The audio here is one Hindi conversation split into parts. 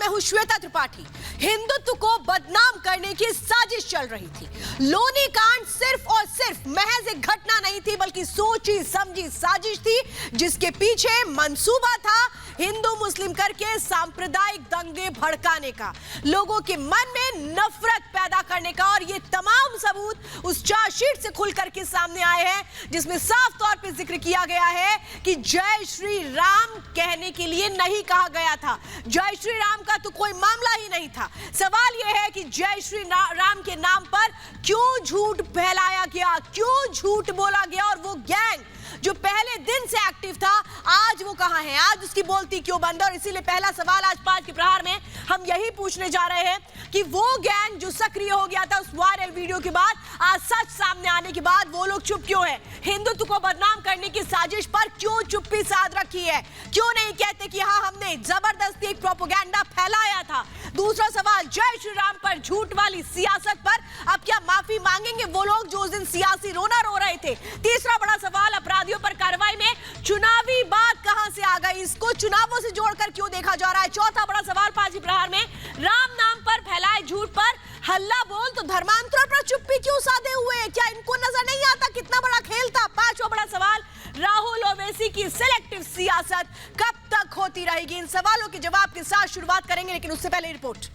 मैं हूं श्वेता त्रिपाठी। हिंदुत्व को बदनाम करने की साजिश चल रही थी। लोनी कांड सिर्फ और सिर्फ महज एक घटना नहीं थी, बल्कि सोची समझी साजिश थी, जिसके पीछे मंसूबा था हिंदू मुस्लिम करके सांप्रदायिक दंगे भड़काने का, लोगों के मन में नफरत पैदा करने का। और ये तमाम सबूत उस चार्जशीट से खुल करके सामने आए हैं, जिसमें साफ तौर पे जिक्र किया गया है कि जय श्री राम कहने के लिए नहीं कहा गया था। जय श्री राम का तो कोई मामला ही नहीं था। सवाल यह है कि जय श्री राम के नाम पर क्यों झूठ फैलाया गया, क्यों झूठ बोला गया, और वो गैंग जो पहले दिन से एक्टिव था आज वो कहां है, आज उसकी बोलती क्यों बंद है। और इसीलिए पहला सवाल आज 5 के प्रहार में हम यही पूछने जा रहे हैं कि वो गैंग जो सक्रिय हो गया था उस वायरल वीडियो के बाद, आज सच सामने आने के बाद वो लोग चुप क्यों है? हिंदुत्व को बदनाम करने की साजिश पर क्यों चुप्पी साध रखी है? क्यों नहीं कहते कि हाँ हमने जबरदस्ती एक प्रोपेगेंडा फैलाया था? दूसरा सवाल, जय श्री राम पर झूठ वाली सियासत पर अब क्या माफी मांगेंगे वो लोग जो उस दिन सियासी रोना रो रहे थे? तीसरा बड़ा सवाल, अपराधियों पर कार्रवाई में चुनावी बात कहां से आ गई, इसको चुनावों से जोड़कर क्यों देखा जा रहा है? चौथा बड़ा सवाल, 5 प्रहार में राम नाम पर फैलाए झूठ पर हल्ला बोल तो धर्मांतरण पर चुप्पी क्यों साधे हुए? क्या इनको नजर नहीं आता कितना बड़ा खेल था? पांचवा बड़ा सवाल, राहुल ओवैसी की सिलेक्टिव सियासत कब तक होती रहेगी? इन सवालों के जवाब के साथ शुरुआत करेंगे, लेकिन उससे पहले रिपोर्ट।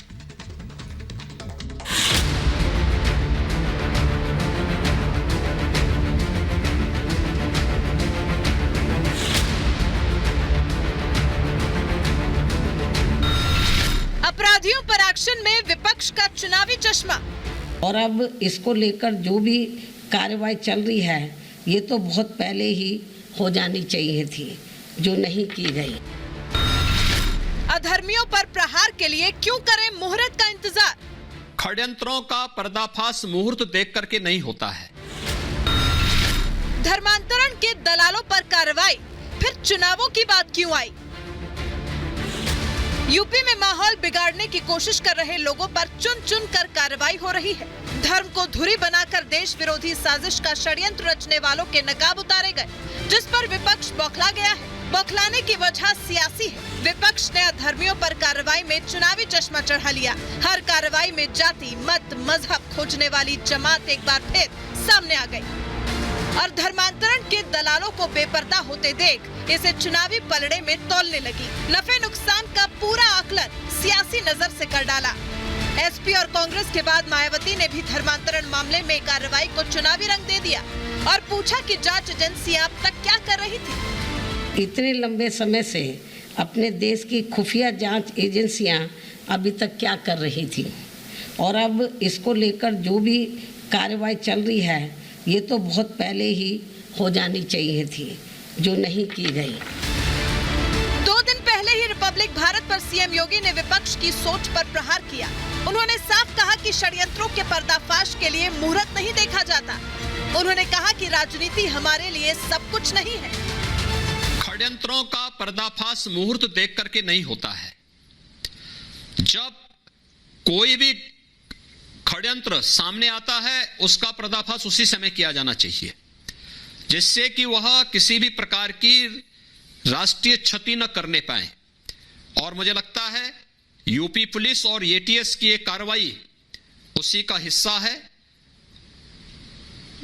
अपराधियों पर एक्शन में विपक्ष का चुनावी चश्मा। और अब इसको लेकर जो भी कार्रवाई चल रही है ये तो बहुत पहले ही हो जानी चाहिए थी, जो नहीं की गई। अधर्मियों पर प्रहार के लिए क्यों करें मुहूर्त का इंतजार? षड्यंत्रों का पर्दाफाश मुहूर्त देख करके नहीं होता है। धर्मांतरण के दलालों पर कार्रवाई, फिर चुनावों की बात क्यों आई? यूपी में माहौल बिगाड़ने की कोशिश कर रहे लोगों पर चुन चुन कर कार्रवाई हो रही है। धर्म को धुरी बनाकर देश विरोधी साजिश का षड्यंत्र रचने वालों के नकाब उतारे गए, जिस पर विपक्ष बौखला गया है। बौखलाने की वजह सियासी है। विपक्ष ने अधर्मियों पर कार्रवाई में चुनावी चश्मा चढ़ा लिया। हर कार्रवाई में जाति, मत, मजहब खोजने वाली जमात एक बार फिर सामने आ गई और धर्मांतरण के दलालों को बेपर्दा होते देख इसे चुनावी पलड़े में तौलने लगी। नफे नुकसान का पूरा आकलन सियासी नजर से कर डाला। एसपी और कांग्रेस के बाद मायावती ने भी धर्मांतरण मामले में कार्रवाई को चुनावी रंग दे दिया और पूछा कि जांच एजेंसियां अब तक क्या कर रही थी? इतने लंबे समय से अपने देश की खुफिया जांच एजेंसियां अभी तक क्या कर रही थी? और अब इसको लेकर जो भी कार्रवाई चल रही है ये तो बहुत पहले ही हो जानी चाहिए थी, जो नहीं की गई। 2 दिन पहले ही रिपब्लिक भारत पर सीएम योगी ने विपक्ष की सोच पर प्रहार किया। उन्होंने साफ कहा कि षड्यंत्रों के पर्दाफाश के लिए मुहूर्त नहीं देखा जाता। उन्होंने कहा कि राजनीति हमारे लिए सब कुछ नहीं है। षड्यंत्रों का पर्दाफाश मुहूर्त देख करके नहीं होता है। जब कोई भी षड्यंत्र सामने आता है उसका पर्दाफाश उसी समय किया जाना चाहिए, जिससे कि वह किसी भी प्रकार की राष्ट्रीय क्षति न करने पाए। और मुझे लगता है यूपी पुलिस और एटीएस की एक कार्रवाई उसी का हिस्सा है।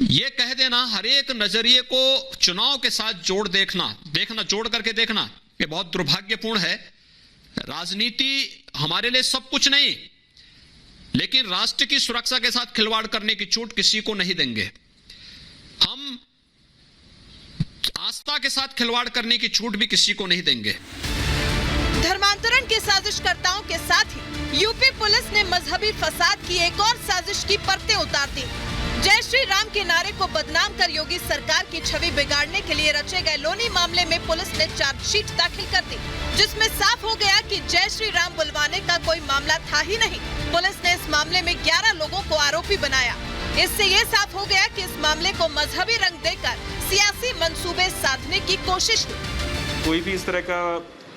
यह कह देना, हर एक नजरिए को चुनाव के साथ जोड़ करके देखना, यह बहुत दुर्भाग्यपूर्ण है। राजनीति हमारे लिए सब कुछ नहीं, लेकिन राष्ट्र की सुरक्षा के साथ खिलवाड़ करने की छूट किसी को नहीं देंगे। हम आस्था के साथ खिलवाड़ करने की छूट भी किसी को नहीं देंगे। धर्मांतरण के साजिशकर्ताओं के साथ ही यूपी पुलिस ने मजहबी फसाद की एक और साजिश की परतें उतार दी। जय श्री राम के नारे को बदनाम कर योगी सरकार की छवि बिगाड़ने के लिए रचे गए लोनी मामले में पुलिस ने चार्जशीट दाखिल कर दी, जिसमें साफ हो गया कि जय श्री राम बुलवाने का कोई मामला था ही नहीं। पुलिस ने इस मामले में 11 लोगों को आरोपी बनाया। इससे ये साफ हो गया कि इस मामले को मजहबी रंग देकर सियासी मंसूबे साधने की कोशिश की। कोई भी इस तरह का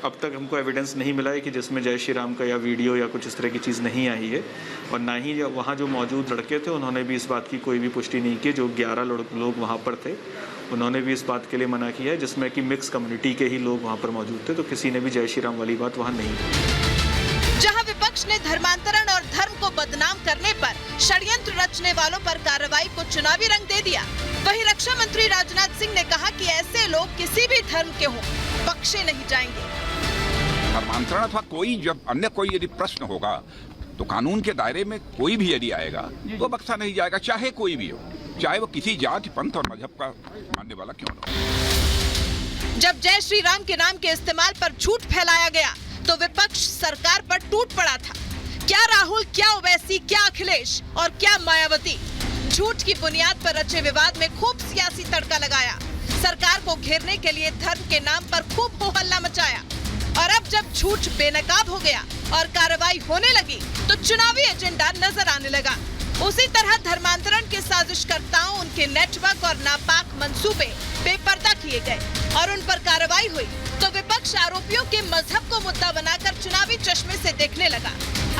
अब तक हमको एविडेंस नहीं मिला है कि जिसमें जय श्री राम का या वीडियो या कुछ इस तरह की चीज़ नहीं आई है। और ना ही वहाँ जो मौजूद लड़के थे उन्होंने भी इस बात की कोई भी पुष्टि नहीं की। जो 11 लोग वहाँ पर थे उन्होंने भी इस बात के लिए मना किया है, जिसमें कि मिक्स कम्युनिटी के ही लोग वहाँ पर मौजूद थे, तो किसी ने भी जय श्री राम वाली बात वहाँ नहीं की। जहां विपक्ष ने धर्मांतरण और धर्म को बदनाम करने पर षड्यंत्र रचने वालों पर कार्रवाई को चुनावी रंग दे दिया, वहीं रक्षा मंत्री राजनाथ सिंह ने कहा कि ऐसे लोग किसी भी धर्म के हों, बख्शे नहीं जाएंगे। धर्मांतरण अथवा कोई जब अन्य कोई यदि प्रश्न होगा तो कानून के दायरे में कोई भी यदि आएगा तो बख्शा नहीं जाएगा, चाहे कोई भी हो, चाहे वो किसी जाति, पंथ और मजहब का मानने वाला क्यों न हो। जब जय श्री राम के नाम के इस्तेमाल पर झूठ फैलाया गया तो विपक्ष सरकार पर टूट पड़ा था। क्या राहुल, क्या ओवैसी, क्या अखिलेश और क्या मायावती झूठ की बुनियाद पर रचे विवाद में खूब सियासी तड़का लगाया, सरकार को घेरने के लिए धर्म के नाम पर खूब हो हल्ला मचाया। और अब जब झूठ बेनकाब हो गया और कार्रवाई होने लगी तो चुनावी एजेंडा नजर आने लगा। उसी तरह धर्मांतरण के साजिशकर्ताओं, उनके नेटवर्क और नापाक मंसूबे बेपर्दा किए गए और उन पर कार्रवाई हुई तो विपक्ष आरोपियों के मजहब को मुद्दा बनाकर चुनावी चश्मे से देखने लगा।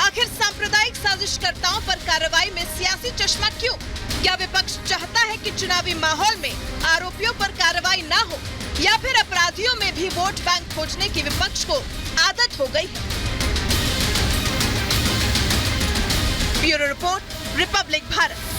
आखिर सांप्रदायिक साजिशकर्ताओं पर कार्रवाई में सियासी चश्मा क्यों? क्या विपक्ष चाहता है कि चुनावी माहौल में आरोपियों पर कार्रवाई ना हो, या फिर अपराधियों में भी वोट बैंक खोजने की विपक्ष को आदत हो गई है? Bureau report, Republic Bharat.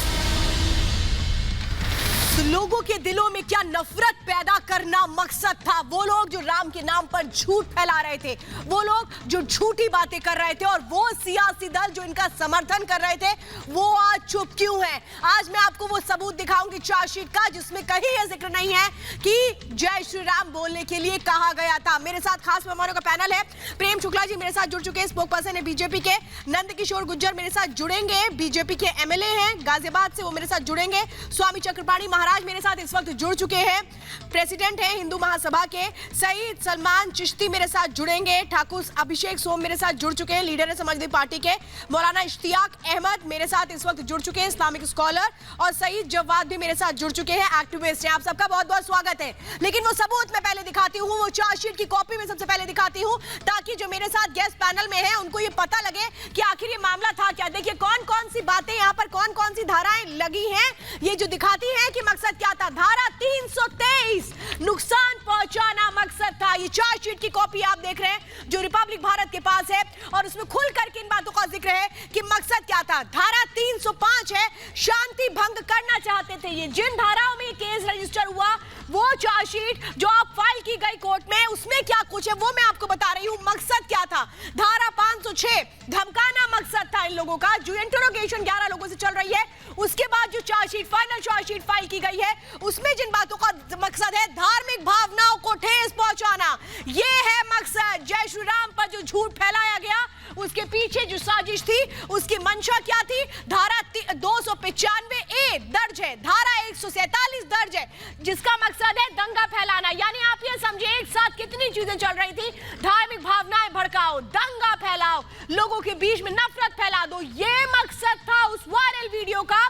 तो लोगों के दिलों में क्या नफरत पैदा करना मकसद था? वो लोग जो राम के नाम पर झूठ फैला रहे थे, वो लोग जो झूठी बातें कर रहे थे, और वो सियासी दल जो इनका समर्थन कर रहे थे, वो आज चुप क्यों हैं? आज मैं आपको वो सबूत दिखाऊंगी चार्जशीट का, जिसमें कहीं यह जिक्र नहीं है कि जय श्री राम बोलने के लिए कहा गया था। मेरे साथ खास मेहमानों का पैनल है। प्रेम शुक्ला जी मेरे साथ जुड़ चुके हैं, स्पोक पर्सन है बीजेपी के। नंदकिशोर गुर्जर मेरे साथ जुड़ेंगे, बीजेपी के एमएलए हैं गाजियाबाद से, वो मेरे साथ जुड़ेंगे। स्वामी चक्रपाणी महाराज मेरे साथ इस वक्त जुड़ चुके हैं, प्रेसिडेंट हैं हिंदू महासभा के। सईद सलमान चिश्ती मेरे साथ जुड़ेंगे। ठाकुर अभिषेक सोम मेरे साथ जुड़ चुके हैं, लीडर है समाजवादी पार्टी के। मौलाना इश्तियाक अहमद मेरे साथ इस वक्त जुड़ चुके हैं, इस्लामिक स्कॉलर। और सईद जवाद भी मेरे साथ जुड़ चुके हैं, एक्टिविस्ट हैं। आप सबका बहुत बहुत स्वागत है। लेकिन वो सबूत मैं पहले दिखाती हूँ, वो चार्जशीट की कॉपी में सबसे पहले दिखाती हूँ, ताकि जो मेरे साथ गेस्ट पैनल में है उनको ये पता लगे कि आखिर ये मामला था क्या। देखिए कौन कौन सी बातें यहाँ पर, कौन कौन सी धाराएं लगी हैं, ये जो दिखाती है कि मकसद क्या था। धारा 323 नुकसान पहुंचाना मकसद था। ये चार्जशीट की कॉपी आप देख रहे हैं जो रिपब्लिक भारत के पास है, और उसमें खुल करके इन बातों का जिक्र है कि मकसद क्या था। धारा 305 है, शांति भंग करना चाहते थे। ये जिन धाराओं में ये केस रजिस्टर हुआ, वो चार्जशीट जो आप फाइल की गई कोर्ट में, उसमें क्या कुछ है वो मैं आपको बता रही हूं। मकसद क्या था? धारा 506 धमकाना मकसद था इन लोगों का। जो इंटरोगेशन 11 लोगों से चल रही है, उसके बाद जो चार्जशीट, फाइनल चार्जशीट फाइल की गई है, उसमें जिन बातों का मकसद है धार्मिक भावनाओं को ठेस पहुंचाना, ये है मकसद। जय श्री राम पर जो झूठ फैलाया गया, उसके पीछे जो साजिश थी, उसकी मंशा क्या थी? धारा 295A दर्ज है, धारा 147 दर्ज है, जिसका मकसद है दंगा फैलाना। यानी आप ये समझिए एक साथ कितनी चीजें चल रही थी। धार्मिक भावनाएं भड़काओ, दंगा फैलाओ, लोगों के बीच में नफरत फैला दो, ये मकसद था उस वायरल वीडियो का,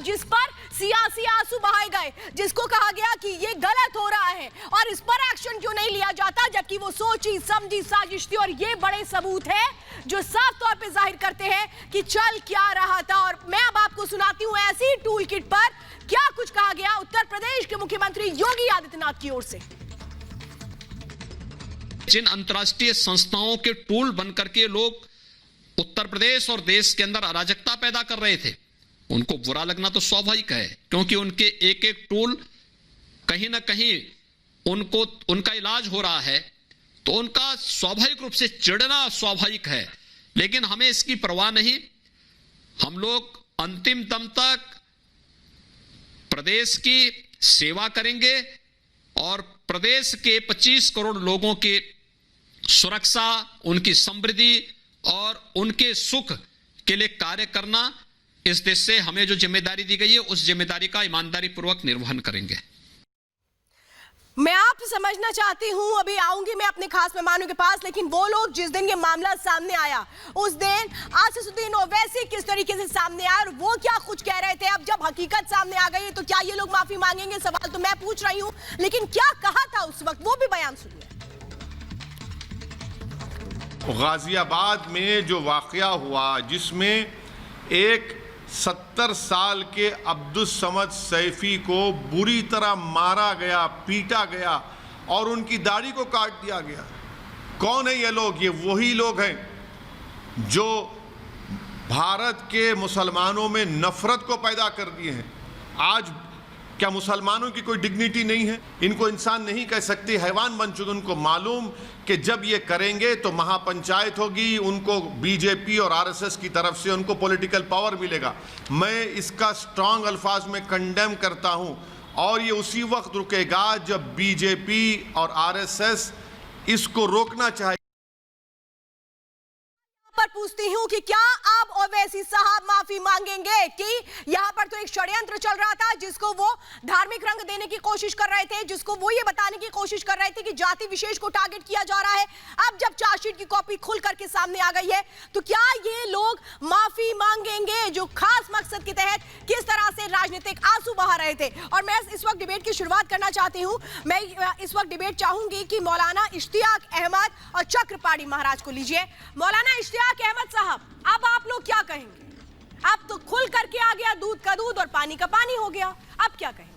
जिस पर सियासी आंसू बहाए गए, जिसको कहा गया कि ये गलत हो रहा है और इस पर एक्शन क्यों नहीं लिया जाता, जबकि वो सोची समझी साजिश थी। और ये बड़े सबूत है जो साफ तौर पे जाहिर करते हैं कि चल क्या रहा था। और मैं अब आपको सुनाती हूं ऐसी टूल किट पर क्या कुछ कहा गया उत्तर प्रदेश के मुख्यमंत्री योगी आदित्यनाथ की ओर से। जिन अंतर्राष्ट्रीय संस्थाओं के टूल बनकर के लोग उत्तर प्रदेश और देश के अंदर अराजकता पैदा कर रहे थे, उनको बुरा लगना तो स्वाभाविक है, क्योंकि उनके एक एक टूल कहीं ना कहीं उनका इलाज हो रहा है, तो उनका स्वाभाविक रूप से चिढ़ना स्वाभाविक है। लेकिन हमें इसकी परवाह नहीं। हम लोग अंतिम दम तक प्रदेश की सेवा करेंगे और प्रदेश के 25 करोड़ लोगों की सुरक्षा, उनकी समृद्धि और उनके सुख के लिए कार्य करना, इस देश से हमें जो जिम्मेदारी दी गई है, उस जिम्मेदारी का ईमानदारी पूर्वक निर्वहन करेंगे। मैं आपसे समझना चाहती हूं, अभी आऊंगी मैं अपने खास मेहमानों के पास, लेकिन वो लोग जिस दिन ये मामला सामने आया, उस दिन आसिफुद्दीन ओवैसी किस तरीके से सामने आया और वो क्या कुछ कह रहे थे। अब जब हकीकत सामने आ गई तो क्या ये लोग माफी मांगेंगे? सवाल तो मैं पूछ रही हूं, लेकिन क्या कहा था उस वक्त, वो भी बयान सुनिए। गाजियाबाद में जो वाकया हुआ, जिसमें एक 70 साल के अब्दुल समद सैफी को बुरी तरह मारा गया, पीटा गया और उनकी दाढ़ी को काट दिया गया। कौन है ये लोग? ये वही लोग हैं जो भारत के मुसलमानों में नफरत को पैदा कर दिए हैं। आज क्या मुसलमानों की कोई डिग्निटी नहीं है? इनको इंसान नहीं कह सकते, हैवान बन चुके। उनको मालूम कि जब ये करेंगे तो महापंचायत होगी, उनको बीजेपी और आरएसएस की तरफ से उनको पॉलिटिकल पावर मिलेगा। मैं इसका स्ट्रांग अल्फाज में कंडेम करता हूं और ये उसी वक्त रुकेगा जब बीजेपी और आरएसएस इसको रोकना चाहे। पर पूछती हूं कि क्या अब ओवैसी साहब माफी मांगेंगे कि यहां पर तो एक षड्यंत्र चल रहा था जिसको वो धार्मिक रंग देने की कोशिश कर रहे थे, जिसको वो ये बताने की कोशिश कर रहे थे कि जाति विशेष को टारगेट किया जा रहा है। अब जब चार्जशीट की कॉपी खुल करके सामने आ गई है तो क्या ये लोग माफी मांगेंगे जो खास मकसद के तहत किस तरह से राजनीतिक आंसू बहा रहे थे? और मैं इस वक्त डिबेट की शुरुआत करना चाहती हूं। मैं इस वक्त डिबेट चाहूंगी कि मौलाना इश्तियाक अहमद और चक्रपाणी महाराज को लीजिए। मौलाना इश्तियाक अहमद साहब, अब आप लोग क्या कहेंगे? अब तो खुल करके आ गया, दूध का दूध और पानी का पानी हो गया, अब क्या कहेंगे?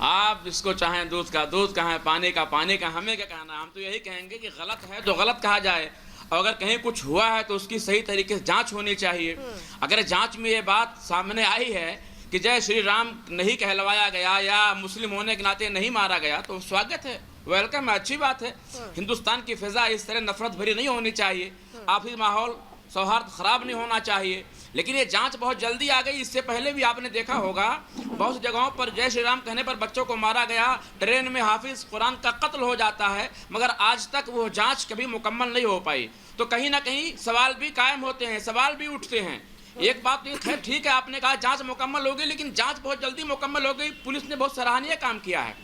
आप इसको चाहें दूध का दूध कहें, पानी का पानी का, हमें क्या कहना? हम तो यही कहेंगे कि गलत है तो गलत कहा जाए, और अगर कहीं कुछ हुआ है तो उसकी सही तरीके से जांच होनी चाहिए। अगर जांच में ये बात सामने आई है कि जय श्री राम नहीं कहलवाया गया या मुस्लिम होने के नाते नहीं मारा गया तो स्वागत है, वेलकम है, अच्छी बात है। हिंदुस्तान की फिजा इस तरह नफरत भरी नहीं होनी चाहिए, आपसी माहौल सौहार्द खराब नहीं होना चाहिए। लेकिन ये जांच बहुत जल्दी आ गई। इससे पहले भी आपने देखा होगा बहुत सी जगहों पर जय श्री राम कहने पर बच्चों को मारा गया, ट्रेन में हाफिज कुरान का कत्ल हो जाता है, मगर आज तक वो जांच कभी मुकम्मल नहीं हो पाई। तो कहीं ना कहीं सवाल भी कायम होते हैं, सवाल भी उठते हैं। एक बात तो है, ठीक है आपने कहा जांच मुकम्मल हो गई, लेकिन जांच बहुत जल्दी मुकम्मल हो गई। पुलिस ने बहुत सराहनीय काम किया है,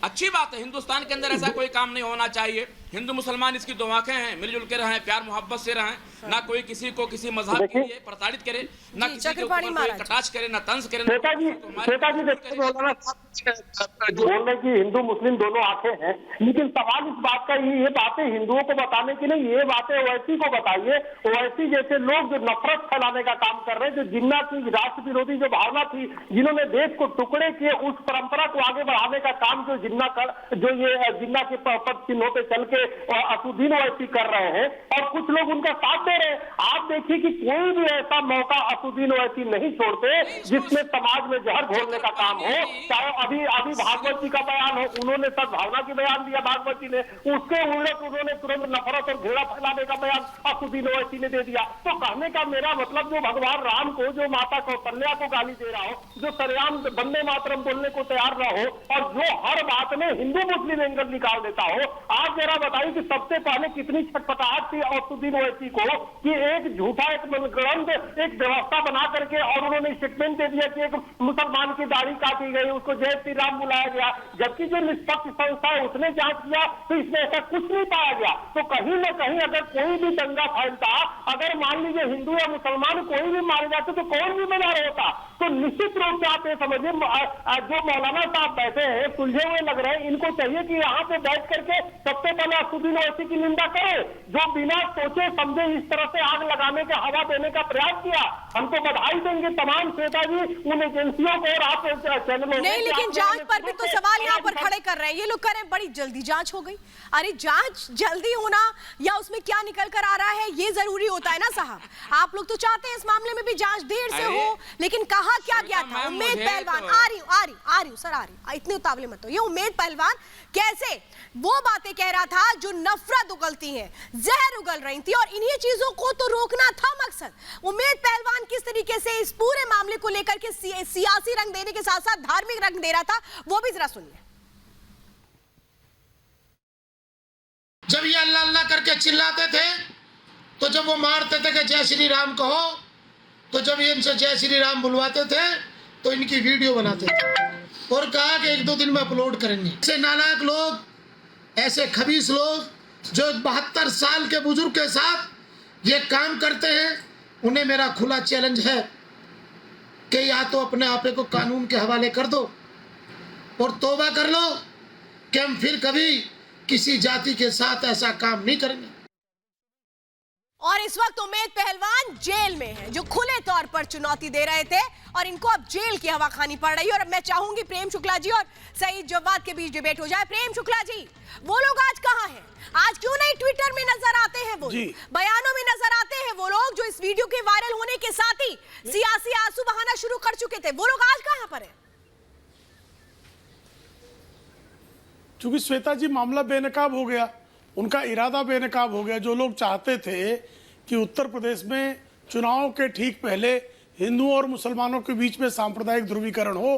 अच्छी बात है। हिंदुस्तान के अंदर ऐसा कोई काम नहीं होना चाहिए। हिंदू मुसलमान इसकी दो आंखें हैं, मिलजुल के रहें, प्यार मोहब्बत से रहें, ना कोई किसी को किसी मजहब के लिए प्रताड़ित करे, ना किसी के ऊपर कोई कटाक्ष करे, ना तंज करे। बोलने की हिंदू मुस्लिम दोनों आंखें हैं, लेकिन सवाल इस बात का ये बातें हिंदुओं को बताने की नहीं, ये बातें ओवैसी को बताइए। ओवैसी जैसे लोग जो नफरत फैलाने का काम कर रहे हैं, जो जिन्ना की राष्ट्र विरोधी जो भावना थी, जिन्होंने देश को टुकड़े किए, उस परंपरा को आगे बढ़ाने का काम जो जिन्ना के पद चिन्हों पे चल के असुद्दीन ओवैसी कर रहे हैं और कुछ लोग उनका साथ दे रहे हैं। आप देखिए कि कोई भी ऐसा मौका असुद्दीन ओवैसी नहीं छोड़ते जिसमें समाज में जहर घोलने का काम हो। चाहे अभी भागवत जी का बयान हो, उन्होंने सद्भावना की बयान दिया भागवत जी ने, उसके उलट उन्होंने तुरंत नफरत और घृणा फैलाने का बयान असुद्दीन ओवैसी ने दे दिया। तो कहने का मेरा मतलब जो भगवान राम को, जो माता कौशल्या को गाली दे रहा हो, जो सरेआम वंदे मातरम बोलने को तैयार न हो और जो हर बात में हिंदू मुस्लिम एंगल निकाल देता हो, आप जरा बताइए कि सबसे पहले कितनी छटपटाहट थी असुद्दीन ओवैसी को कि एक झूठा एक मनगढ़ंत एक व्यवस्था बना करके और उन्होंने स्टेटमेंट दे दिया कि एक मुसलमान की दाढ़ी काटी गई, उसको जय श्री राम बुलाया गया, जबकि जो निष्पक्ष संस्था है उसने जांच किया तो इसमें ऐसा कुछ नहीं पाया गया। तो कहीं न कहीं अगर कोई भी दंगा फैलता, अगर मान लीजिए हिंदू या मुसलमान कोई भी मारे जाते तो कौन जिम्मेदार होता? तो निश्चित रूप से आप ये समझिए जो मौलाना साहब बैठे हैं सुलझे हुए लग रहे हैं, इनको चाहिए कि यहाँ पे बैठ करके सबसे पहले असुद्दीन ओवैसी की निंदा करे, जो बिना सोचे समझे इस तरह से आग लगाने के हवा देने का प्रयास किया। हम तो बधाई देंगे तमाम श्वेता जी उन एजेंसियों को और आप चैनलों नहीं, लेकिन जांच पर भी तो सवाल यहाँ पर खड़े कर रहे हैं। ये लोग कह रहे हैं बड़ी जल्दी जांच हो गई। अरे जांच जल्दी होना या उसमें क्या निकल कर आ रहा है ये जरूरी होता है ना साहब? आप लोग तो चाहते हैं इस मामले में भी जांच देर से हो, लेकिन कहा क्या गया था? उम्मेद पहलवान आ रही हूँ सर, आ रही, इतनी उतावले मत हो। ये उम्मेद पहलवान कैसे वो बातें कह रहा था जो नफरत उगलती है, जहर उगल रही थी, और इन्हीं चीजों को तो रोकना था मकसद। उम्मेद पहलवान किस तरीके से इस पूरे मामले को लेकर के सियासी रंग देने के साथ साथ धार्मिक रंग दे रहा था, वो भी जरा सुनिए। जब ये अल्लाह अल्लाह करके चिल्लाते थे, तो जब वो मारते थे कि जय श्री राम कहो, तो जब ये इनसे जय श्री राम बुलवाते थे तो इनकी वीडियो बनाते थे और कहा कि 1-2 दिन में अपलोड करेंगे। ऐसे नालायक लोग, ऐसे खबीस लोग जो 72 साल के बुजुर्ग के साथ ये काम करते हैं, उन्हें मेरा खुला चैलेंज है कि या तो अपने आपे को कानून के हवाले कर दो और तौबा कर लो कि हम फिर कभी किसी जाति के साथ ऐसा काम नहीं करेंगे। और इस वक्त उम्मेद पहलवान जेल में हैं, जो खुले तौर पर चुनौती दे रहे थे और इनको अब जेल की हवा खानी पड़ रही है। और मैं चाहूंगी प्रेम शुक्ला जी और सईद जवाद के बीच डिबेट हो जाए। प्रेम शुक्ला जी, वो लोग आज कहां हैं? आज क्यों नहीं ट्विटर में नजर आते हैं वो, बयानों में नजर आते हैं वो लोग जो इस वीडियो के वायरल होने के साथ ही सियासी आंसू बहाना शुरू कर चुके थे? वो लोग आज कहां पर हैं? चूंकि श्वेता जी मामला बेनकाब हो गया, उनका इरादा बेनकाब हो गया। जो लोग चाहते थे कि उत्तर प्रदेश में चुनाव के ठीक पहले हिंदुओं और मुसलमानों के बीच में सांप्रदायिक ध्रुवीकरण हो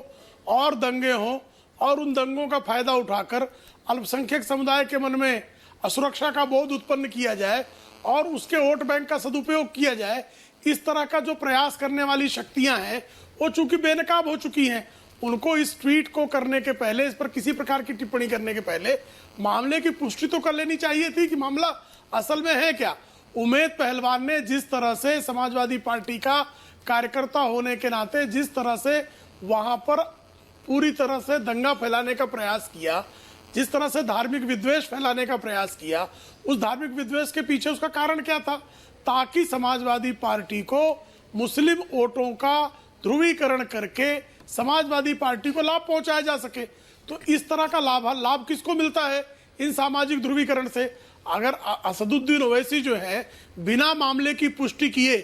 और दंगे हो और उन दंगों का फायदा उठाकर अल्पसंख्यक समुदाय के मन में असुरक्षा का बोध उत्पन्न किया जाए और उसके वोट बैंक का सदुपयोग किया जाए, इस तरह का जो प्रयास करने वाली शक्तियां हैं वो चूंकि बेनकाब हो चुकी हैं। उनको इस ट्वीट को करने के पहले, इस पर किसी प्रकार की टिप्पणी करने के पहले मामले की पुष्टि तो कर लेनी चाहिए थी कि मामला असल में है क्या। उम्मेद पहलवान ने जिस तरह से समाजवादी पार्टी का कार्यकर्ता होने के नाते जिस तरह से वहां पर पूरी तरह से दंगा फैलाने का प्रयास किया, जिस तरह से धार्मिक विद्वेष फैलाने का प्रयास किया, उस धार्मिक विद्वेष के पीछे उसका कारण क्या था? ताकि समाजवादी पार्टी को मुस्लिम वोटों का ध्रुवीकरण करके समाजवादी पार्टी को लाभ पहुंचाया जा सके। तो इस तरह का लाभ किसको मिलता है इन सामाजिक ध्रुवीकरण से? अगर असदुद्दीन ओवैसी जो है बिना मामले की पुष्टि किए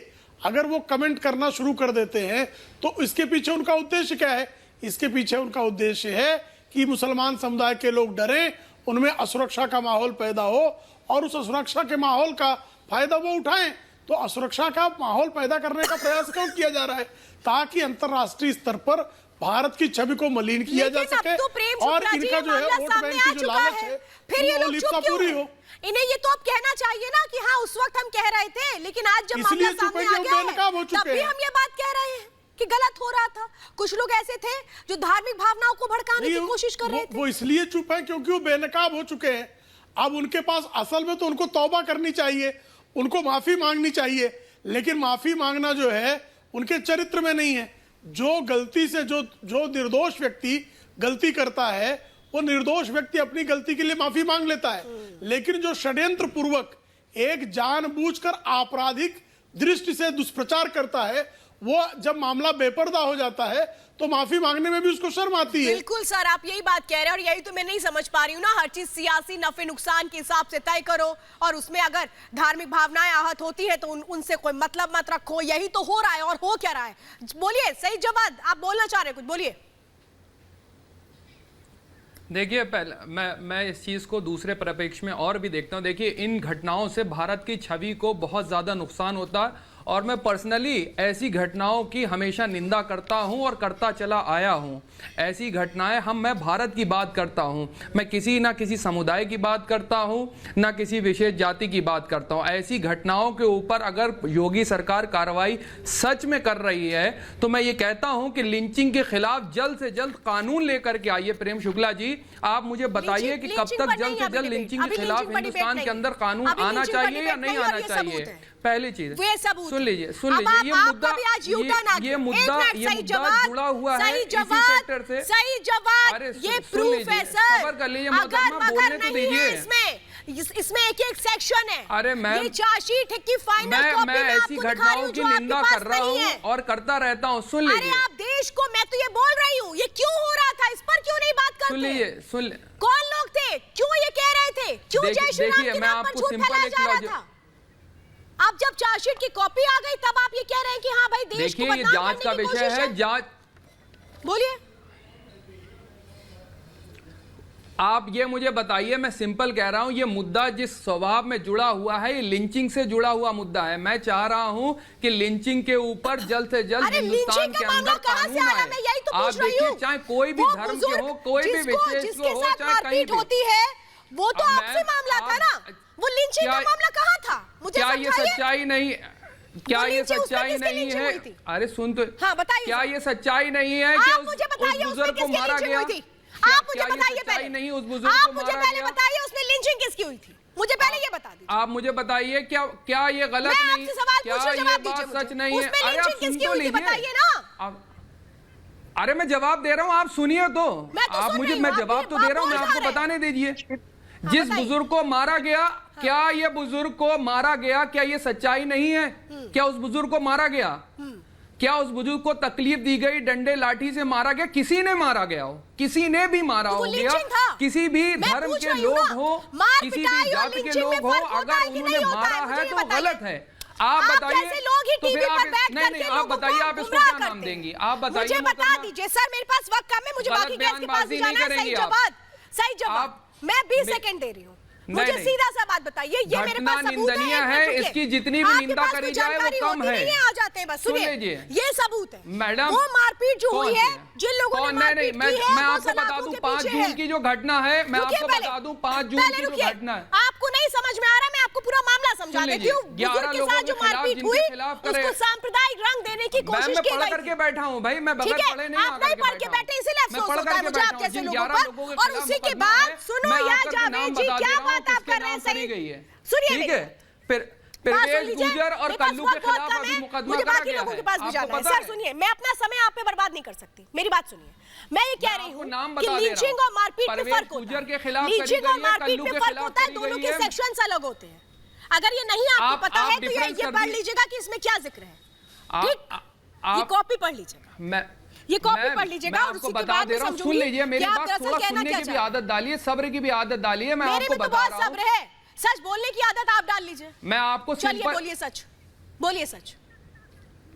अगर वो कमेंट करना शुरू कर देते हैं तो इसके पीछे उनका उद्देश्य क्या है? इसके पीछे उनका उद्देश्य है कि मुसलमान समुदाय के लोग डरें, उनमें असुरक्षा का माहौल पैदा हो और उस असुरक्षा के माहौल का फायदा वो उठाएं। तो असुरक्षा का माहौल पैदा करने का प्रयास क्यों किया जा रहा है? ताकि अंतरराष्ट्रीय स्तर पर भारत की छवि को मलिन किया जा सके और इनका जो है वोट बैंक की जो लालच है फिर ये लोग लिप्सा पूरी हो। इन्हें ये तो अब कहना चाहिए ना कि हाँ उस वक्त हम कह रहे थे, लेकिन आज जब मामला सामने आ गया है तब भी हम ये बात कह रहे हैं कि गलत हो रहा था। कुछ लोग ऐसे थे जो धार्मिक भावनाओं को भड़काने की कोशिश कर रहे थे। वो इसलिए चुप है क्योंकि वो बेनकाब हो चुके हैं। अब उनके पास असल में तो उनको तौबा करनी चाहिए, उनको माफी मांगनी चाहिए, लेकिन माफी मांगना जो है उनके चरित्र में नहीं है। जो गलती से जो निर्दोष व्यक्ति गलती करता है वो निर्दोष व्यक्ति अपनी गलती के लिए माफी मांग लेता है, लेकिन जो षड्यंत्र पूर्वक एक जानबूझकर आपराधिक दृष्टि से दुष्प्रचार करता है वो जब मामला बेपर्दा हो जाता है तो माफी मांगने में भी उसको शर्म आती है। बिल्कुल सर, आप यही बात कह रहे हैं और यही तो मैं नहीं समझ पा रही हूँ ना। हर चीज सियासी नफे नुकसान के हिसाब से तय करो और उसमें अगर धार्मिक भावनाएं आहत होती है तो उनसे कोई मतलब मत रखो। यही तो हो रहा है और हो क्या रहा है? बोलिए सईद जवाद, आप बोलना चाह रहे हैं कुछ, बोलिए। देखिए, पहले मैं इस चीज़ को दूसरे परिप्रेक्ष्य में और भी देखता हूँ। देखिए, इन घटनाओं से भारत की छवि को बहुत ज़्यादा नुकसान होता है और मैं पर्सनली ऐसी घटनाओं की हमेशा निंदा करता हूं और करता चला आया हूं। ऐसी घटनाएं मैं भारत की बात करता हूं, मैं ना किसी समुदाय की बात करता हूं, ना किसी विशेष जाति की बात करता हूं। ऐसी घटनाओं के ऊपर अगर योगी सरकार कार्रवाई सच में कर रही है तो मैं ये कहता हूं कि लिंचिंग के खिलाफ जल्द से जल्द कानून लेकर के आइए। प्रेम शुक्ला जी, आप मुझे बताइए कि कब तक जल्द से जल्द लिंचिंग के खिलाफ हिंदुस्तान के अंदर कानून आना चाहिए या नहीं आना चाहिए? पहले चीज सुन लीजिए, ये मुद्दा जुड़ा हुआ है इसी सेक्टर से। सही जवाब, ये प्रूफ है सर। खबर कर लीजिए, बोलने तो दीजिए। इसमें एक सेक्शन है। अरे मैम, ये चार्जशीट की फाइनल कॉपी मैं ऐसी घटनाओं की निंदा कर रहा हूँ और करता रहता हूँ। सुन लीजिए, अरे आप देश को, मैं तो ये बोल रही हूँ, ये क्यों हो रहा था, इस पर क्यों नहीं बात करते? सुन लीजिए, कौन लोग थे, क्यों ये कह रहे थे, क्यों जय श्री राम के नाम पर झूठ फैलाया जा रहा था? अब जब चार्जशीट की कॉपी आ गई तब आप ये कह रहे हैं कि हाँ भाई देश को बदनाम जांच का विषय है। जांच, बोलिए। आप ये मुझे बताइए, मैं सिंपल कह रहा हूं, ये मुद्दा जिस स्वभाव में जुड़ा हुआ है ये लिंचिंग से जुड़ा हुआ मुद्दा है। मैं चाह रहा हूं कि लिंचिंग के ऊपर जल्द से जल्द हिंदुस्तान के अंदर कानून आए। आप देखिए, चाहे कोई भी धर्म के हो, कोई भी विशेष हो, चाहे कहीं भी होती है, वो तो आपसे मामला था ना। वो लिंचिंग का मामला कहाँ था? मुझे क्या ये सच्चाई नहीं? क्या ये सच्चाई नहीं है? अरे सुन तो, हाँ बताइए, क्या ये सच्चाई नहीं है कि उस बुजुर्ग को मारा गया? आप मुझे बताइए पहले, नहीं उस बुजुर्ग आप को मुझे मारा पहले गया? बताइए उसमें लिंचिंग किसकी हुई थी, मुझे पहले ये बता दीजिए। आप मुझे बताइए, क्या ये गलत नहीं? क्या ये बात सच नहीं है? अरे आप सुन तो लीजिए। अरे मैं जवाब दे रहा हूँ, आप सुनिए तो। मैं जवाब तो दे रहा हूँ, मैं आपको बताने दीजिए। जिस बुजुर्ग को मारा गया, क्या ये बुजुर्ग को मारा गया, क्या ये सच्चाई नहीं है? क्या उस बुजुर्ग को मारा गया? क्या उस बुजुर्ग को तकलीफ दी गई, डंडे लाठी से मारा गया? किसी ने मारा गया हो, किसी ने भी मारा हो गया, किसी भी धर्म के लोग हो, किसी भी जाति के लोग हो, अगर उन्होंने मारा है तो गलत है। आप बताइए, तो फिर आप नहीं, आप बताइए, आप इसको क्या नाम देंगी? आप बताइए, मुझे बता दीजिए सर, मेरे पास वक्त कम है, मुझे बाकी गेस्ट के पास भी जाना है। सही जवाब मैं 20 सेकंड दे रही हूँ, मुझे सीधा सा बात बताइए। ये मेरे पास सबूत है, इसकी जितनी भी निंदा करी जाए वो कम है। आ जाते हैं बस, सुनिए, ये सबूत है मैडम। वो मारपीट जो हुई है, जिन लोगों ने मारपीट की है, मैं आपको बता दूं 5 जून की जो घटना है, मैं आपको बता दूं 5 जून की जो घटना है। आपको नहीं समझ में आ रहा, मैं आपको पूरा मामला समझा देती हूँ। बुजुर्ग के साथ जो मारपीट हुई, उसको सांप्रदायिक रंग देने की कोशिश की गई। मैं करके बैठा हूँ भाई, मैं बगैर पढ़े नहीं, आप नहीं पढ़ के बैठे, इसीलिए अफसोस होता है मुझे आप जैसे लोगों पर। और उसी के बाद सुनो यार जावेद जी, क्या बात आप कर रहे हैं? गई है, सुनिए, ठीक है, फिर परवेज गुजर और कल्लू के खिलाफ अभी मुकदमा मुझे करा बाकी गया लोगों है। के पास भी जाना है। सर सुनिए, मैं अपना समय आप पे बर्बाद नहीं कर सकती, मेरी बात सुनिए। मैं ये कह रही हूँ कि लीचिंग और मारपीट में फर्क होता है। लीचिंग और मारपीट में फर्क होता है, दोनों के सेक्शंस अलग होते हैं। अगर ये नहीं आपको पता है तो ये पढ़ लीजिएगा कि इसमें क्या जिक्र है, ठीक? ये कॉपी पढ़ लीजिएगा, ये कॉपी पढ़ लीजिएगा और उसी के बाद दे रहा हूं, सुन लीजिए मेरी बात, थोड़ा सुनने की भी आदत डालिए, सब्र की भी आदत डालिए। मैं आपको बता रहा हूं, सब्र है, सच बोलने की आदत आप डाल लीजिए। मैं आपको चलिए बोलिए सच, बोलिए सच।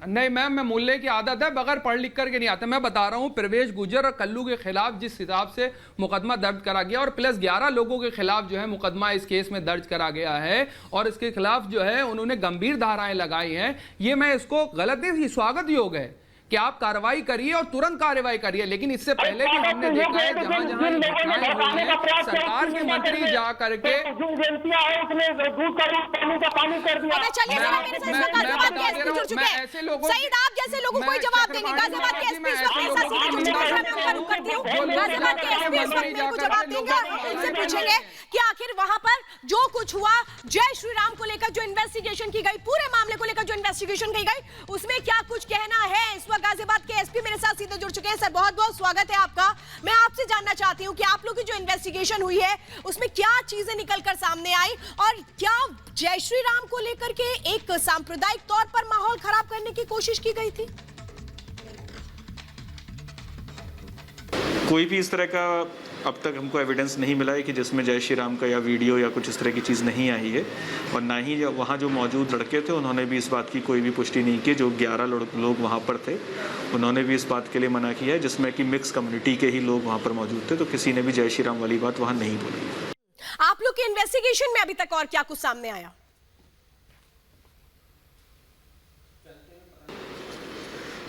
नहीं मैम, मैं मूल्य की आदत है, बगैर पढ़ लिख करके नहीं आता। मैं बता रहा हूं परवेज गुजर और कल्लू के खिलाफ जिस हिसाब से मुकदमा दर्ज करा गया और प्लस 11 लोगों के खिलाफ जो है मुकदमा इस केस में दर्ज करा गया है और इसके खिलाफ जो है उन्होंने गंभीर धाराएं लगाई हैं, ये मैं इसको गलत नहीं, स्वागत योग है कि आप कार्रवाई करिए और तुरंत कार्रवाई करिए। लेकिन इससे पहले भी हमने देखा है जहां जहां सरकार के मंत्री जा करके ऐसे लोगों आप जैसे लोगों को जवाब देंगे। गाजियाबाद के एसपी जवाब देंगे और इनसे पूछेंगे कि आखिर वहां पर जो कुछ हुआ, जय श्री राम को लेकर जो इन्वेस्टिगेशन की गई, पूरे मामले को लेकर जो इन्वेस्टिगेशन की गई, उसमें क्या कुछ कहना है। इस वक्त गाजियाबाद के एसपी मेरे साथ सीधे जुड़ चुके हैं। सर बहुत बहुत स्वागत है आपका। मैं आपसे जानना चाहती हूं कि आप लोग की जो इन्वेस्टिगेशन हुई है उसमें क्या चीजें निकलकर सामने आई और क्या जय श्री राम को लेकर के एक सांप्रदायिक तौर पर माहौल खराब करने की कोशिश की गई थी? कोई भी इस तरह का अब तक हमको एविडेंस नहीं मिला है कि जिसमें जय श्री राम का या वीडियो या कुछ इस तरह की चीज़ नहीं आई है। और ना ही वहाँ जो मौजूद लड़के थे उन्होंने भी इस बात की कोई भी पुष्टि नहीं की। जो 11 लोग वहाँ पर थे उन्होंने भी इस बात के लिए मना किया है जिसमें कि मिक्स कम्युनिटी के ही लोग वहाँ पर मौजूद थे, तो किसी ने भी जय श्री राम वाली बात वहाँ नहीं बोली। आप लोग के इन्वेस्टिगेशन में अभी तक और क्या कुछ सामने आया?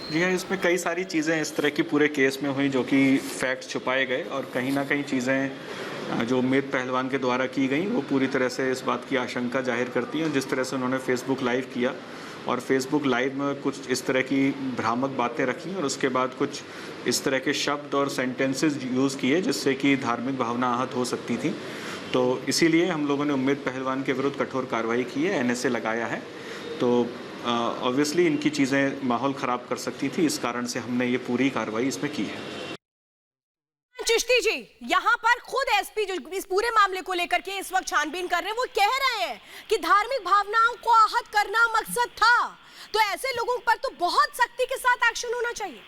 जी हाँ, इसमें कई सारी चीज़ें इस तरह की पूरे केस में हुई जो कि फैक्ट्स छुपाए गए और कहीं ना कहीं चीज़ें जो उम्मेद पहलवान के द्वारा की गई वो पूरी तरह से इस बात की आशंका जाहिर करती हैं। जिस तरह से उन्होंने फेसबुक लाइव किया और फेसबुक लाइव में कुछ इस तरह की भ्रामक बातें रखी और उसके बाद कुछ इस तरह के शब्द और सेंटेंसेस यूज़ किए जिससे कि धार्मिक भावना आहत हो सकती थी। तो इसीलिए हम लोगों ने उम्मेद पहलवान के विरुद्ध कठोर कार्रवाई की है, NSA लगाया है। तो ऑब्वियसली इनकी चीज़ें माहौल ख़राब कर सकती थी, इस कारण से हमने ये पूरी कार्रवाई इसमें की है। चिश्ती जी, यहाँ पर खुद एसपी जो इस पूरे मामले को लेकर के इस वक्त छानबीन कर रहे हैं वो कह रहे हैं कि धार्मिक भावनाओं को आहत करना मकसद था, तो ऐसे लोगों पर तो बहुत सख्ती के साथ एक्शन होना चाहिए।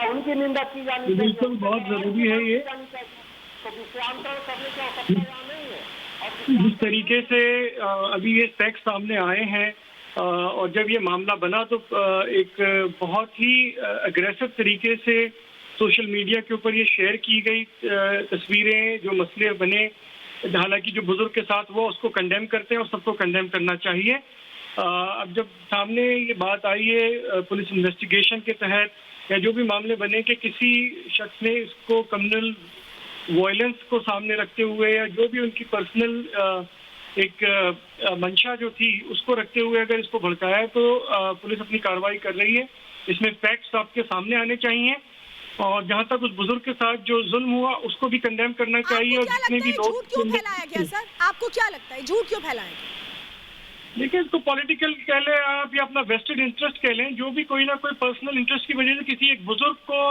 उनकी निंदा की जानी बिल्कुल बहुत जरूरी है ये। जिस तरीके से अभी ये फैक्ट सामने आए हैं और जब ये मामला बना तो एक बहुत ही अग्रेसिव तरीके से सोशल मीडिया के ऊपर ये शेयर की गई तस्वीरें, जो मसले बने, हालांकि जो बुजुर्ग के साथ वो उसको कंडेम करते हैं और सबको कंडेम करना चाहिए। अब जब सामने ये बात आई है पुलिस इन्वेस्टिगेशन के तहत या जो भी मामले बने कि किसी शख्स ने इसको कम्युनल वायलेंस को सामने रखते हुए या जो भी उनकी पर्सनल एक मंशा जो थी उसको रखते हुए अगर इसको भड़काया तो पुलिस अपनी कार्रवाई कर रही है। इसमें फैक्ट्स आपके सामने आने चाहिए और जहां तक उस बुजुर्ग के साथ जो जुल्म हुआ उसको भी कंडेम करना चाहिए। और जितने भी लोग, झूठ क्यों फैलाया गया सर? आपको क्या लगता है झूठ क्यों फैलाया गया? देखिए, इसको पॉलिटिकल कह लें आप या अपना वेस्टेड इंटरेस्ट कह लें, जो भी कोई ना कोई पर्सनल इंटरेस्ट की वजह से किसी एक बुजुर्ग को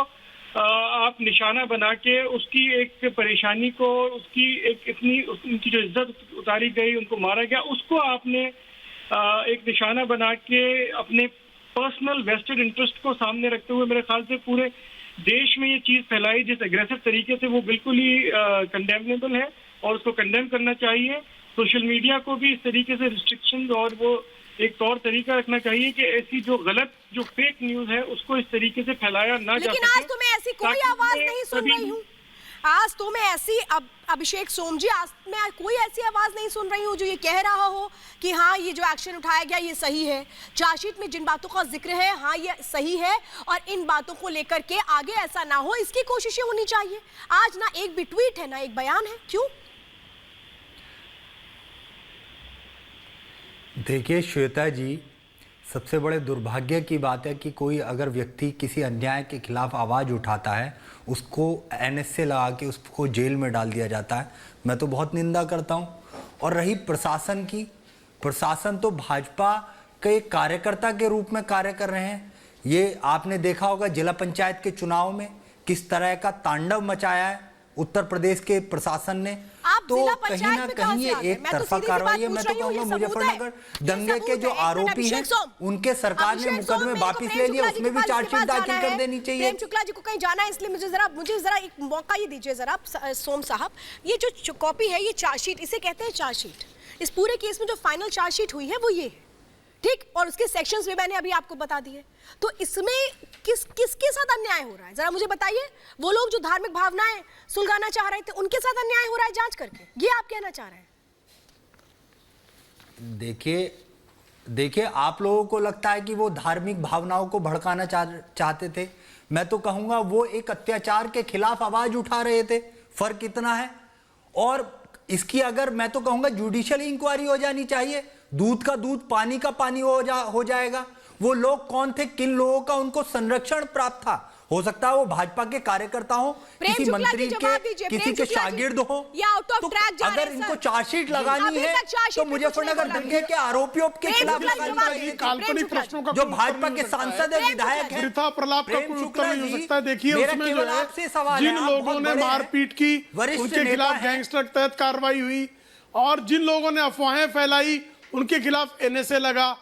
आप निशाना बना के उसकी एक परेशानी को, उसकी एक इतनी उनकी जो इज्जत उतारी गई, उनको मारा गया, उसको आपने एक निशाना बना के अपने पर्सनल वेस्टेड इंटरेस्ट को सामने रखते हुए मेरे ख्याल से पूरे देश में ये चीज फैलाई जिस एग्रेसिव तरीके से, वो बिल्कुल ही कंडेमनेबल है और उसको कंडेम करना चाहिए। सोशल मीडिया को भी इस तरीके से रिस्ट्रिक्शन और वो एक तौर तरीका रखना चाहिए कि ऐसी जो गलत, जो फेक न्यूज है उसको इस तरीके से फैलाया ना जा सके। लेकिन आज तो मैं ऐसी कोई आवाज नहीं सुन रही हूँ। आज तो मैं ऐसी अभिषेक सोमजी, आज मैं कोई ऐसी आवाज नहीं सुन रही हूँ जो ये कह रहा हो कि हाँ ये जो एक्शन उठाया गया ये सही है। चार्जशीट में जिन बातों का जिक्र है हाँ ये सही है और इन बातों को लेकर के आगे ऐसा ना हो इसकी कोशिशें होनी चाहिए। आज ना एक भी ट्वीट है ना एक बयान है, क्यों? देखिए श्वेता जी, सबसे बड़े दुर्भाग्य की बात है कि कोई अगर व्यक्ति किसी अन्याय के खिलाफ आवाज़ उठाता है उसको NSA लगा के उसको जेल में डाल दिया जाता है। मैं तो बहुत निंदा करता हूँ। और रही प्रशासन की, प्रशासन तो भाजपा के एक कार्यकर्ता के रूप में कार्य कर रहे हैं। ये आपने देखा होगा जिला पंचायत के चुनाव में किस तरह का तांडव मचाया है उत्तर प्रदेश के प्रशासन ने। तो कहीं ना कहीं ये एक तरफा कार्रवाई है। मैं तो कहूँगा मुजफ्फरनगर दंगे के जो आरोपी हैं उनके सरकार ने मुकदमे वापस ले लिए, उसमें भी चार्जशीट दाखिल कर देनी चाहिए। प्रेम शुक्ला जी को कहीं जाना है, इसलिए मुझे जरा एक मौका ही दीजिए जरा सोम साहब। ये जो कॉपी है ये चार्जशीट, इसे कहते हैं चार्जशीट। इस पूरे केस में जो फाइनल चार्जशीट हुई है वो ये है, ठीक? और उसके सेक्शंस भी मैंने अभी आपको बता दिए। तो इसमें किसके साथ अन्याय हो रहा है जरा मुझे बताइए। वो लोग जो धार्मिक भावनाएं सुलगाना चाह रहे थे उनके साथ अन्याय हो रहा है जांच करके, ये आप कहना चाह रहे हैं? देखिए आप लोगों को लगता है कि वो धार्मिक भावनाओं को भड़काना चाहते थे। मैं तो कहूंगा वो एक अत्याचार के खिलाफ आवाज उठा रहे थे। फर्क इतना है। और इसकी अगर मैं तो कहूंगा जुडिशियल इंक्वायरी हो जानी चाहिए। दूध का दूध, पानी का पानी हो जाएगा। वो लोग कौन थे, किन लोगों का उनको संरक्षण प्राप्त था? हो सकता है वो भाजपा के कार्यकर्ता हो, किसी मंत्री के, किसी के शागिर्द हो। तो अगर इनको चार्जशीट लगानी है तो मुजफ्फरनगर दंगे के आरोपियों के खिलाफ लगानी चाहिए। काल्पनिक प्रश्नों का जो भाजपा के सांसद है, विधायक है, वृथा प्रलाप का कोई उत्तर नहीं हो सकता। देखिए उसमें जो है जिन लोगों ने मारपीट की उनके खिलाफ गैंगस्टर के तहत कार्रवाई हुई और जिन लोगों ने अफवाहें फैलाई उनके खिलाफ NSA लगा।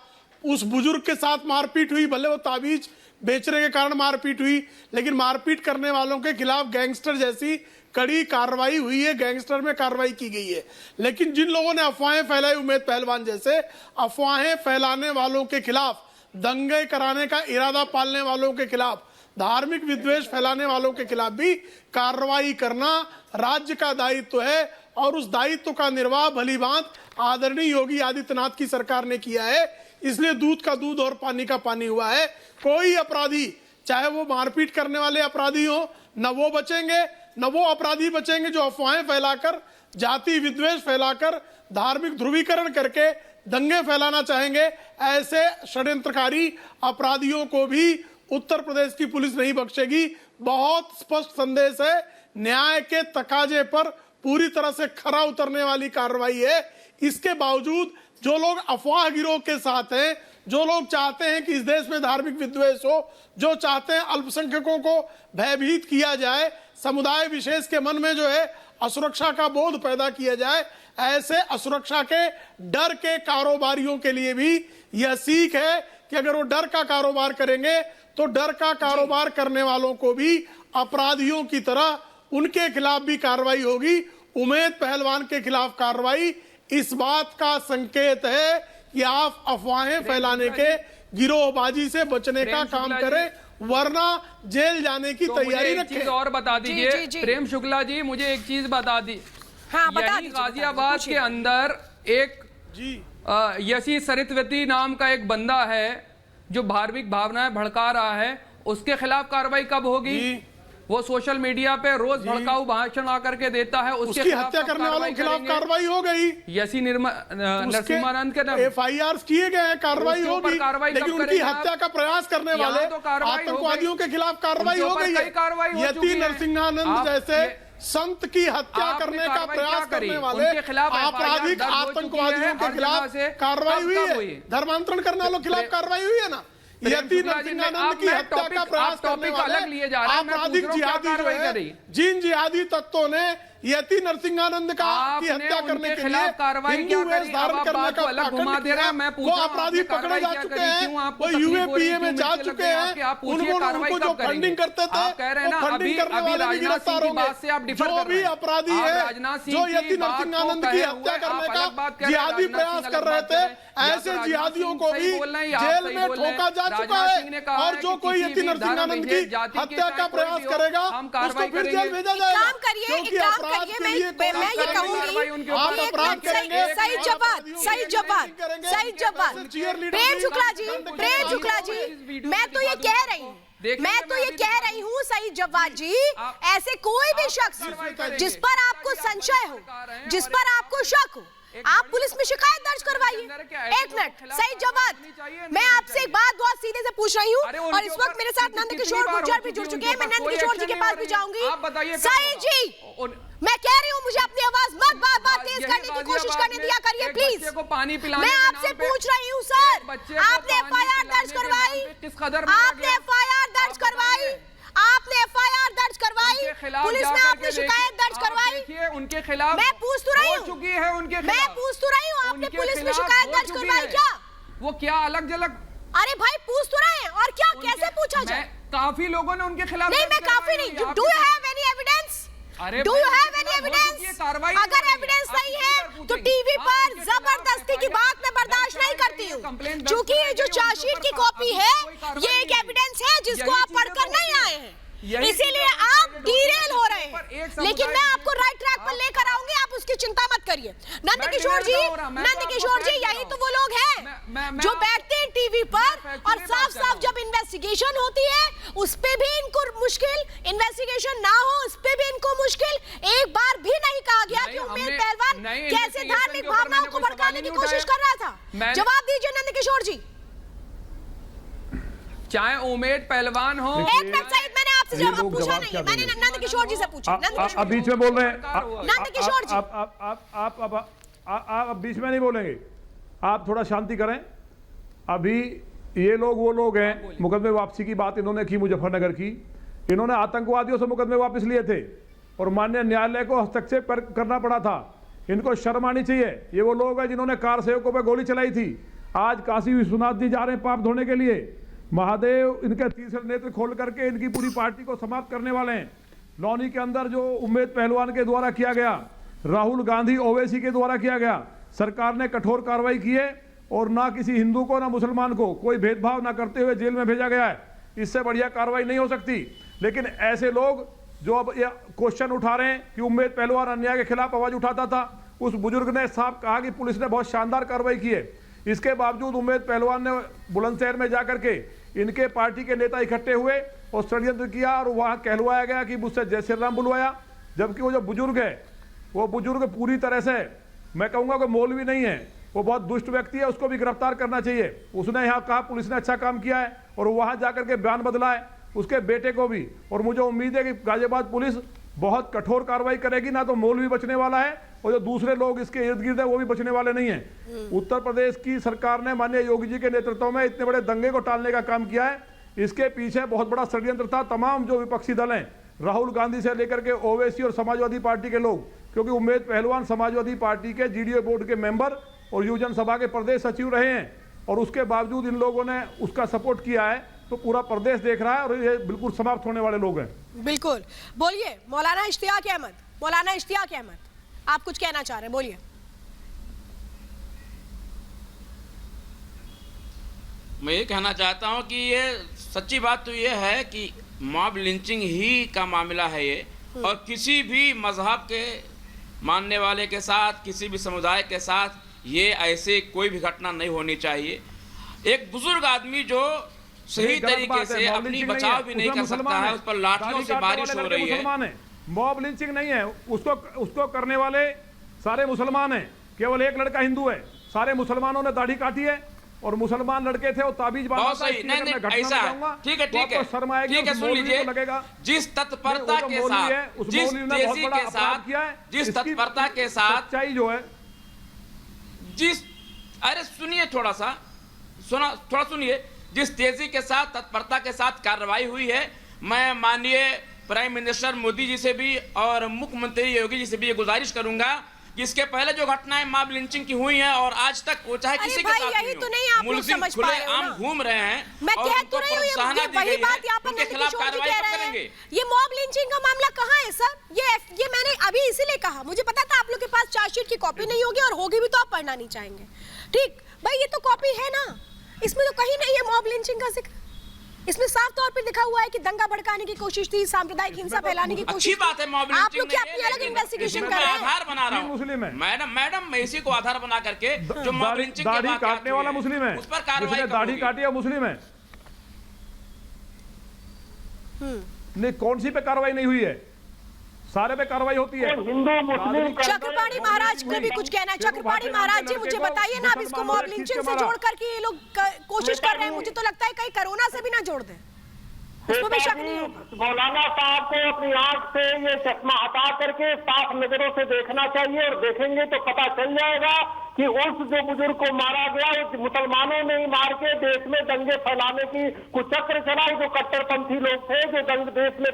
उस बुजुर्ग के साथ मारपीट हुई, भले वो ताबीज बेचने के कारण मारपीट हुई, लेकिन मारपीट करने वालों के खिलाफ गैंगस्टर जैसी कड़ी कार्रवाई हुई है, गैंगस्टर में कार्रवाई की गई है। लेकिन जिन लोगों ने अफवाहें फैलाई, उमेद पहलवान जैसे अफवाहें फैलाने वालों के खिलाफ, दंगे कराने का इरादा पालने वालों के खिलाफ, धार्मिक विद्वेष फैलाने वालों के खिलाफ भी कार्रवाई करना राज्य का दायित्व है। और उस दायित्व का निर्वाह भलीभांत आदरणीय योगी आदित्यनाथ की सरकार ने किया है। इसलिए दूध का दूध और पानी का पानी हुआ है। कोई अपराधी, चाहे वो मारपीट करने वाले अपराधी हो, न वो बचेंगे, न वो अपराधी बचेंगे जो अफवाहें फैलाकर, जाति विद्वेष फैलाकर, धार्मिक ध्रुवीकरण करके दंगे फैलाना चाहेंगे। ऐसे षड्यंत्रकारी अपराधियों को भी उत्तर प्रदेश की पुलिस नहीं बख्शेगी। बहुत स्पष्ट संदेश है, न्याय के तकाजे पर पूरी तरह से खरा उतरने वाली कार्रवाई है। इसके बावजूद जो लोग अफवाह गिरोह के साथ हैं, जो लोग चाहते हैं कि इस देश में धार्मिक विद्वेष हो, जो चाहते हैं अल्पसंख्यकों को भयभीत किया जाए, समुदाय विशेष के मन में जो है असुरक्षा का बोध पैदा किया जाए, ऐसे असुरक्षा के डर के कारोबारियों के लिए भी यह सीख है कि अगर वो डर का कारोबार करेंगे तो डर का कारोबार करने वालों को भी अपराधियों की तरह उनके खिलाफ भी कार्रवाई होगी। उमेद पहलवान के खिलाफ कार्रवाई इस बात का संकेत है कि आप अफवाहें फैलाने के गिरोहबाजी से बचने का काम करें, वरना जेल जाने की तैयारी रखें। चीज और बता दीजिए प्रेम शुक्ला जी, मुझे एक चीज बता दी। हाँ, यही गाजियाबाद के अंदर एक यशी सरितवती नाम का एक बंदा है जो धार्मिक भावनाएं भड़का रहा है, उसके खिलाफ कार्रवाई कब होगी? वो सोशल मीडिया पे रोज भड़काऊ भाषण आकर के देता है, उसकी हत्या करने वालों के खिलाफ कार्रवाई हो गई। यसी नरसिम्हानंद के FIR किए गए हैं, कार्रवाई होगी, लेकिन उनकी हत्या का प्रयास करने वाले आतंकवादियों के खिलाफ कार्रवाई हो गई है। यति नरसिम्हानंद जैसे संत की हत्या करने का प्रयास करने वाले आपराधिक आतंकवादियों के खिलाफ कार्रवाई हुई है। धर्मांतरण करने वालों के खिलाफ कार्रवाई हुई है ना। यति नरसिंहानंद की हत्या का प्रयास करने वाले आपराधिक जिहादी जो है, जिन जिहादी तत्वों ने यति नरसिंहानंद की हत्या करने के लिए हिंदू वेश धारण करने का वो अपराधी पकड़े जा चुके हैं, वो यूएपीए में जा चुके हैं, उनको जो फंडिंग करते थे वो फंडिंग करने वाले भी गिरफ्तार होंगे। जो भी अपराधी है जो यति नरसिंहानंद की हत्या करने का जिहादी प्रयास कर रहे थे, ऐसे जिहादियों को भी जेल में ठोका जा चुका है, और जो कोई यति नरसिंहानंद की हत्या का प्रयास करेगा उसको फिर जेल भेजा जाएगा, क्योंकि अपराध मैं ये कहूंगी सही जवाब प्रेम शुक्ला जी, मैं तो ये कह रही हूँ सही जवाब जी, ऐसे कोई भी शख्स जिस पर आपको संशय हो, जिस पर आपको शक हो, आप पुलिस में शिकायत दर्ज करवाइए। एक मिनट, सही जवाब, मैं आपसे एक बात बहुत सीधे से पूछ रही हूँ, और इस वक्त मेरे साथ नंद किशोर गुर्जर भी जुड़ चुके हैं, मैं नंद किशोर जी के पास भी जाऊंगी। सही जी, मैं कह रही हूँ मुझे अपनी आवाज मत बार तेज करने की कोशिश करने दिया करिए प्लीज। मैं आपसे पूछ रही हूँ सर, आपने एफआईआर दर्ज करवाई? आपने एफआईआर दर्ज करवाई? आपने एफआईआर दर्ज करवाई? पुलिस में आपने शिकायत दर्ज करवाई? उनके खिलाफ मैं पूछ तो रही हूँ, मैं पूछ तो रही हूँ, आपने पुलिस में शिकायत दर्ज करवाई क्या? वो क्या अलग जलग, अरे भाई पूछ तो रहे हैं, और क्या कैसे पूछा जाए? काफी लोगों ने उनके खिलाफ नहीं, मैं काफी नहीं, do you have any evidence? Do you have any evidence? अगर एविडेंस नहीं है तो टीवी पर जबरदस्ती की बात मैं बर्दाश्त नहीं करती हूँ, क्योंकि ये जो चार्जशीट की कॉपी है ये एक एविडेंस है जिसको आप पढ़कर नहीं आए हैं, इसीलिए आप डीरेल हो रहे हैं, लेकिन मैं आपको राइट ट्रैक पर लेकर आऊंगी, आप उसकी चिंता मत करिए। नंद किशोर जी, यही तो वो लोग हैं जो बैठते हैं टीवी पर और साफ जब इन्वेस्टिगेशन होती है उस पे भी इनको मुश्किल, इन्वेस्टिगेशन ना हो उस पे भी इनको मुश्किल। एक बार भी नहीं कहा गया कि उम्मेद पहलवान कैसे धार्मिक भावनाओं को भड़काने की कोशिश कर रहा था। जवाब दीजिए नंद किशोर जी। चाहे उम्मेद पहलवान हो, एक मिनट सईद, मैंने आपसे जवाब पूछा नहीं है, मैंने नंद किशोर जी से पूछा। आप बीच में बोल रहे हैं, नंद किशोर जी आप बीच में नहीं बोलेंगे, आप थोड़ा शांति करें। अभी ये लोग वो लोग हैं, मुकदमे वापसी की बात इन्होंने की मुजफ्फरनगर की, इन्होंने आतंकवादियों से मुकदमे वापस लिए थे और माननीय न्यायालय को हस्तक्षेप करना पड़ा था। इनको शर्म आनी चाहिए। ये वो लोग हैं जिन्होंने कार सेवकों पर गोली चलाई थी, आज काशी विश्वनाथ जी जा रहे हैं पाप धोने के लिए। महादेव इनके तीसरे नेत्र खोल करके इनकी पूरी पार्टी को समाप्त करने वाले हैं। लौनी के अंदर जो उम्मेद पहलवान के द्वारा किया गया, राहुल गांधी ओवैसी के द्वारा किया गया, सरकार ने कठोर कार्रवाई की है और ना किसी हिंदू को ना मुसलमान को कोई भेदभाव ना करते हुए जेल में भेजा गया है। इससे बढ़िया कार्रवाई नहीं हो सकती। लेकिन ऐसे लोग जो अब ये क्वेश्चन उठा रहे हैं कि उम्मेद पहलवान अन्याय के खिलाफ आवाज उठाता था, उस बुजुर्ग ने साफ कहा कि पुलिस ने बहुत शानदार कार्रवाई की है। इसके बावजूद उम्मेद पहलवान ने बुलंदशहर में जाकर के इनके पार्टी के नेता इकट्ठे हुए और षड्यंत्र किया और वहां कहलवाया गया कि मुझसे जय श्री राम बुलवाया, जबकि वो जो बुजुर्ग है वो बुजुर्ग पूरी तरह से, मैं कहूँगा कि मौलवी नहीं है, वो बहुत दुष्ट व्यक्ति है, उसको भी गिरफ्तार करना चाहिए। उसने यहाँ कहा पुलिस ने अच्छा काम किया है और वहाँ जाकर के बयान बदला है, उसके बेटे को भी। और मुझे उम्मीद है कि गाजियाबाद पुलिस बहुत कठोर कार्रवाई करेगी, ना तो मौलवी बचने वाला है और जो दूसरे लोग इसके इर्द गिर्द है वो भी बचने वाले नहीं हैं। उत्तर प्रदेश की सरकार ने माननीय योगी जी के नेतृत्व में इतने बड़े दंगे को टालने का काम किया है। इसके पीछे बहुत बड़ा षड्यंत्र था। तमाम जो विपक्षी दल हैं, राहुल गांधी से लेकर के ओवैसी और समाजवादी पार्टी के लोग, क्योंकि उम्मेद पहलवान समाजवादी पार्टी के जीडीओ बोर्ड के मेंबर और युवजन सभा के प्रदेश सचिव रहे हैं, और उसके बावजूद इन लोगों ने उसका सपोर्ट किया है, तो पूरा प्रदेश देख रहा है और ये बिल्कुल समाप्त होने वाले लोग हैं। बिल्कुल। बोलिए मौलाना इश्तियाक अहमद, मौलाना इश्तियाक अहमद, आप कुछ कहना चाह रहे हैं, बोलिए। मैं ये कहना चाहता हूँ कि ये सच्ची बात तो ये है कि मॉब लिंचिंग ही का मामला है ये, और किसी भी मजहब के मानने वाले के साथ, किसी भी समुदाय के साथ ये ऐसे कोई भी घटना नहीं होनी चाहिए। एक बुजुर्ग आदमी जो सही तरीके से अपनी बचाव भी नहीं कर सकता है, उस पर लाठियों से बारिश हो रही है। मॉब लिंचिंग नहीं है, उसको करने वाले सारे मुसलमान हैं, केवल एक लड़का हिंदू है। सारे मुसलमानों ने दाढ़ी काटी है और मुसलमान लड़के थे वो ताबीज बांधा था। ऐसा है, ठीक है ठीक है, ठीक है, सुन लीजिए। जिस तत्परता के साथ, जिस तेजी के साथ, जिस तत्परता के साथ सच्चाई जो है, जिस, अरे सुनिए थोड़ा सा, थोड़ा सुनिए, जिस तेजी के साथ, तत्परता के साथ कार्रवाई हुई है, मैं माननीय प्राइम मिनिस्टर मोदी जी से भी और मुख्यमंत्री योगी जी से भी ये गुजारिश करूंगा कि इसके पहले जो घटनाएं मॉब लिंचिंग की हुई हैं और आज तक वो चाहे किसी के साथ यही तो नहीं आप लोग समझ पा रहे हो आम घूम रहे हैं, मैं कह तो रही हूँ, ये वही बात यहाँ पर उनके खिलाफ कार्रवाई करेंगे। ये मॉब लिंचिंग का मामला कहाँ है सर? ये मैंने अभी इसीलिए कहा, मुझे पता था आप लोग के पास चार्जशीट की कॉपी नहीं होगी, और होगी भी तो आप पढ़ना नहीं चाहेंगे। ठीक भाई, ये तो कॉपी है ना, इसमें तो कहीं नहीं है मॉब लिंचिंग का जिक्र। इसमें साफ तौर पर लिखा हुआ है कि दंगा भड़काने की कोशिश थी, सांप्रदायिक हिंसा फैलाने की कोशिश। अच्छी बात है मॉब लिंचिंग, आप लोग क्या अपनी अलग इन्वेस्टिगेशन कर रहे हैं? आधार बना रहा हूं मैडम, मैं इसी को आधार बना करके जो मॉब लिंचिंग के दाढ़ी काटने वाला मुस्लिम है, उस पर कार्रवाई, दाढ़ी काटी है मुस्लिम है, नहीं कौन सी पे कार्रवाई नहीं हुई है? सारे पे कार्रवाई होती है। हिंदू मुस्लिम चक्रपाणी महाराज को भी कुछ कहना है। चक्रपाणी महाराज जी, मुझे बताइए ना, आप इसको मॉब लिंचिंग से जोड़ करके ये लोग कोशिश कर रहे हैं, मुझे तो लगता है कहीं कोरोना से भी ना जोड़ दें, उसमें भी शक नहीं होगा। मौलाना साहब को अपनी आंख से ये चश्मा हटा करके साफ नजरों से देखना चाहिए, और देखेंगे तो पता चल जाएगा कि उस जो बुजुर्ग को मारा गया, उस मुसलमानों ने ही मार के देश में दंगे फैलाने की कुचक्र चलाई, जो कट्टरपंथी लोग थे, जो देश में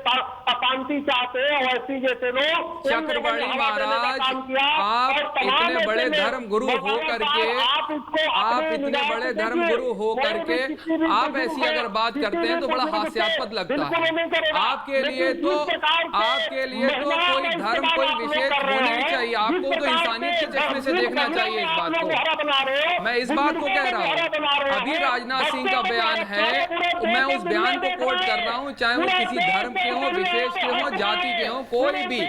अशांति चाहते हैं, वैसी जैसे लोग चक्रपाणी महाराज, आप इतने बड़े धर्म गुरु हो करके, आप इतने बड़े धर्म गुरु हो करके आप ऐसी अगर बात करते हैं तो बड़ा हास्यास्पद लगता है। आपके लिए तो कोई धर्म, कोई विशेष होना नहीं चाहिए, आपको तो इंसानियत के चश्मे से देखना चाहिए इस बात को। मैं इस बात को कह रहा हूँ, अभी राजनाथ सिंह का बयान है, मैं उस बयान को कोट कर रहा हूँ, चाहे वो किसी धर्म के हो, विशेष के हो, जाति के हो, कोई भी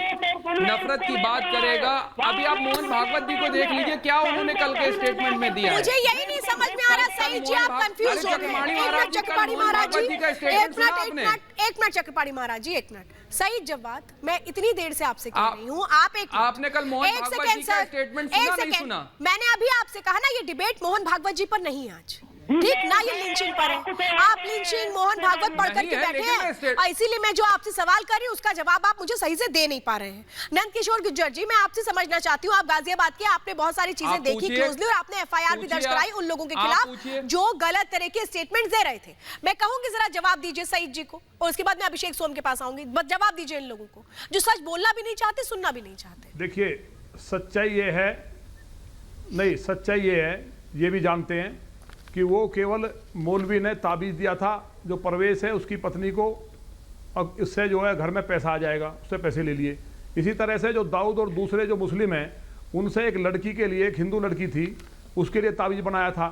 नफरत की बात करेगा। अभी आप मोहन भागवत जी को देख लीजिए, क्या उन्होंने कल के स्टेटमेंट में दिया। मुझे यही नहीं समझ में आ रहा सईद जी, आप कंफ्यूज हो गए। चक्रपाणी महाराज जी, एक मिनट चक्रपाणी महाराज जी, एक मिनट। सईद जवाद, मैं इतनी देर से आपसे कह रही हूँ, आपने कल मोहन भागवत जी का स्टेटमेंट सुना नहीं सुना? मैंने अभी आपसे कहा ना, ये डिबेट मोहन भागवत जी पर नहीं है आज, ठीक ना, ये लिंचिंग पर है। आप लिंचिंग मोहन भागवत पढ़ करके बैठे हैं, और इसीलिए मैं जो आपसे सवाल कर रही हूँ उसका जवाब आप मुझे सही से दे नहीं पा रहे हैं। नंद किशोर गुर्जर जी, मैं आपसे समझना चाहती हूँ, आप गाजियाबाद के, आपने बहुत सारी चीजें देखी क्लोजली, और आपने FIR भी दर्ज कराई उन लोगों के खिलाफ जो गलत तरह के स्टेटमेंट दे रहे थे। मैं कहूंगी जरा जवाब दीजिए सईद जी को, और उसके बाद मैं अभिषेक सोम के पास आऊंगी। जवाब दीजिए इन लोगों को जो सच बोलना भी नहीं चाहते, सुनना भी नहीं चाहते। देखिए, सच्चाई ये है, नहीं सच्चाई ये है, ये भी जानते हैं कि वो केवल मौलवी ने ताबीज़ दिया था, जो परवेज है उसकी पत्नी को, अब इससे जो है घर में पैसा आ जाएगा, उससे पैसे ले लिए। इसी तरह से जो दाऊद और दूसरे जो मुस्लिम हैं, उनसे एक लड़की के लिए, एक हिंदू लड़की थी, उसके लिए ताबीज़ बनाया था।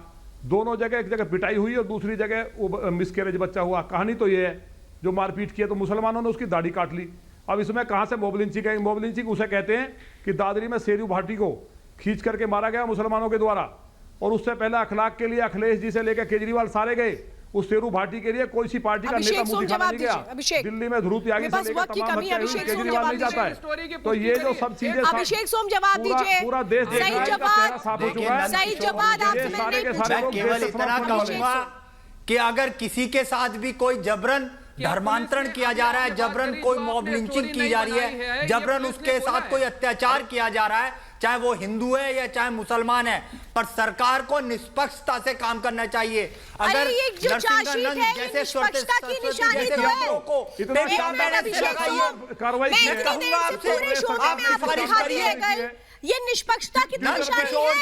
दोनों जगह, एक जगह पिटाई हुई और दूसरी जगह वो मिसकैरेज बच्चा हुआ। कहानी तो ये है, जो मारपीट की है तो मुसलमानों ने उसकी दाढ़ी काट ली। अब इसमें कहाँ से मॉब लिंचिंग है? मॉब लिंचिंग उसे कहते हैं कि दादरी में शेरू भाटी को खींच करके मारा गया मुसलमानों के द्वारा, और उससे पहले अखलाक के लिए अखिलेश जी से लेकर केजरीवाल सारे गए। उस शेरू भाटी के लिए कोई सी पार्टी का नेता मुंह दिखाना नहीं गया। दिल्ली में ध्रुव त्यागी से लेकर तमाम बच्चे, केजरीवाल नहीं जाता है। तो ये जो सब चीजें, अभिषेक सोम जवाब दीजिए। पूरा देश देख रहा है, चेहरा साफ हो चुका है। सही जवाब आपसे सारे के सारे लोग केवल इतना कहूंगा कि अगर किसी के साथ भी कोई जबरन धर्मांतरण किया जा रहा है, जबरन कोई मॉब लिंचिंग की जा रही है, जबरन उसके साथ कोई अत्याचार किया जा रहा है, चाहे वो हिंदू है या चाहे मुसलमान है, पर सरकार को निष्पक्षता से काम करना चाहिए। अगर नरसिंहानंद जैसे ये निष्पक्षता की निशानी है।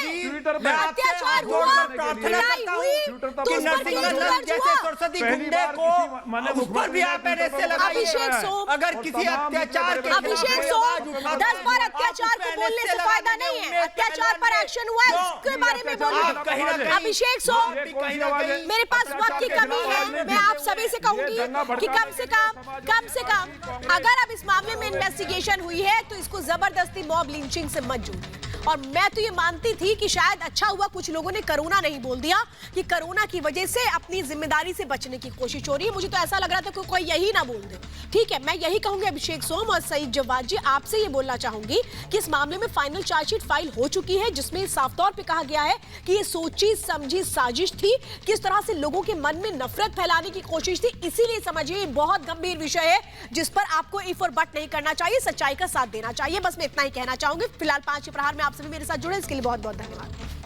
अत्याचार हुआ, लड़ाई हुई, तो उस पर क्यों दर्ज हुआ? सरस्वती गुंडे को उस पर भी आप ऐसे लगाइए। अभिषेक सोम, अगर किसी अत्याचार के अभिषेक सोम, 10 बार अत्याचार को बोलने से फायदा नहीं है। अत्याचार पर एक्शन हुआ है, उसके बारे में बोलिए। अभिषेक सोम, मेरे पास वक्त की कमी है, मैं आप सभी से कहूंगी कि कम से कम अगर अब इस मामले में इन्वेस्टिगेशन हुई है तो इसको जबरदस्ती मॉब लिंचिंग से मत जोड़िए। और मैं तो ये मानती थी कि शायद अच्छा हुआ कुछ लोगों ने कोरोना नहीं बोल दिया, कि कोरोना की वजह से अपनी जिम्मेदारी से बचने की कोशिश हो रही है। मुझे तो ऐसा लग रहा था कि कोई यही ना बोल दे। ठीक है, मैं यही कहूंगी अभिषेक सोम और सईद जवाद जी, आपसे ये बोलना चाहूंगी कि इस मामले में फाइनल चार्जशीट फाइल हो चुकी है, जिसमें साफ तौर पे कहा गया है कि ये सोची समझी साजिश थी, किस तरह से लोगों के मन में नफरत फैलाने की कोशिश थी। इसीलिए समझिए बहुत गंभीर विषय है, जिस पर आपको इफ और बट नहीं करना चाहिए, सच्चाई का साथ देना चाहिए। बस मैं इतना ही कहना चाहूंगी। फिलहाल 5 प्रहार में आप सभी मेरे साथ जुड़े, इसके लिए बहुत बहुत धन्यवाद।